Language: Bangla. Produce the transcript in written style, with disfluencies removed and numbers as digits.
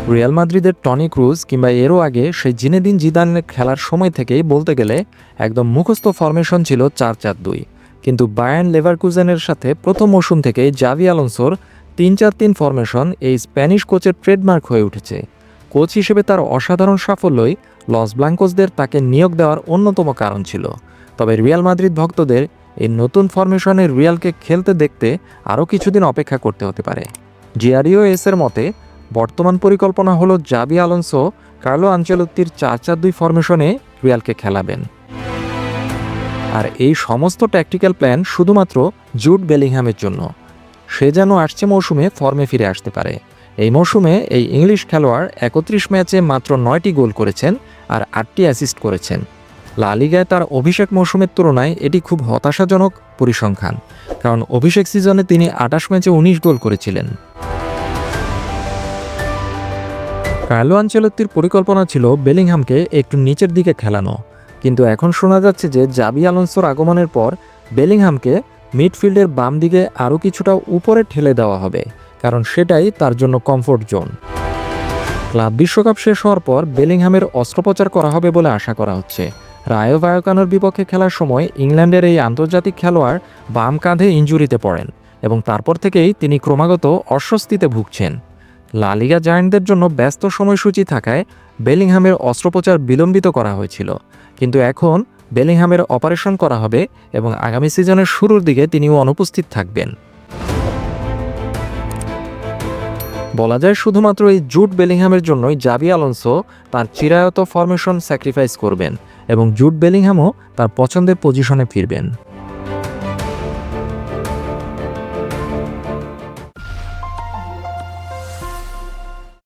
রিয়াল মাদ্রিদের টনি ক্রুজ কিংবা এরও আগে সেই জিনেদিন জিদানের খেলার সময় থেকেই বলতে গেলে একদম মুখস্থ ফরমেশন ছিল ৪-৪-২। কিন্তু বায়ার্ন লেভারকুজেনের সাথে প্রথম মৌসুম থেকেই জাভি আলোনসোর ৩-৪-৩ ফরমেশন এই স্প্যানিশ কোচের ট্রেডমার্ক হয়ে উঠেছে। কোচ হিসেবে তার অসাধারণ সাফল্যই লস ব্লাঙ্কোসদের তাকে নিয়োগ দেওয়ার অন্যতম কারণ ছিল। তবে রিয়াল মাদ্রিদ ভক্তদের এই নতুন ফরমেশনের রিয়ালকে খেলতে দেখতে আরও কিছুদিন অপেক্ষা করতে হতে পারে। জিআরিও এসের মতে বর্তমান পরিকল্পনা হলো জাভি আলোনসো কার্লো আনচেলত্তির ৪-৪-২ ফরমেশনে রিয়ালকে খেলাবেন। আর এই সমস্ত ট্যাকটিক্যাল প্ল্যান শুধুমাত্র জুড বেলিংহামের জন্য। সে যেন আসছে মৌসুমে ফর্মে ফিরে আসতে পারে। এই মৌসুমে এই ইংলিশ খেলোয়াড় ৩১ ম্যাচে মাত্র ৯টি গোল করেছেন আর ৮টি অ্যাসিস্ট করেছেন। লা লিগায় তার অভিষেক মৌসুমের তুলনায় এটি খুব হতাশাজনক পরিসংখ্যান, কারণ অভিষেক সিজনে তিনি ২৮ ম্যাচে ১৯ গোল করেছিলেন। কার্লো আনচেলত্তির পরিকল্পনা ছিল বেলিংহামকে একটু নিচের দিকে খেলানো, কিন্তু এখন শোনা যাচ্ছে যে জাভি আলোনসোর আগমনের পর বেলিংহামকে মিডফিল্ডের বাম দিকে আরও কিছুটা উপরে ঠেলে দেওয়া হবে, কারণ সেটাই তার জন্য কমফোর্ট জোন। ক্লাব বিশ্বকাপ শেষ হওয়ার পর বেলিংহামের অস্ত্রোপচার করা হবে বলে আশা করা হচ্ছে। রায়ো ভায়োকানোর বিপক্ষে খেলার সময় ইংল্যান্ডের এই আন্তর্জাতিক খেলোয়াড় বাম কাঁধে ইনজুরিতে পড়েন এবং তারপর থেকেই তিনি ক্রমাগত অস্বস্তিতে ভুগছেন। লা লিগা জায়ান্টদের জন্য ব্যস্ত সময়সূচি থাকায় বেলিংহামের অস্ত্রোপচার বিলম্বিত করা হয়েছিল, কিন্তু এখন বেলিংহামের অপারেশন করা হবে এবং আগামী সিজনের শুরুর দিকে তিনিও অনুপস্থিত থাকবেন। বলা যায় শুধুমাত্র এই জুড বেলিংহামের জন্যই জাভি আলোনসো তার চিরায়ত ফরমেশন স্যাক্রিফাইস করবেন এবং জুড বেলিংহামও তার পছন্দের পজিশনে ফিরবেন।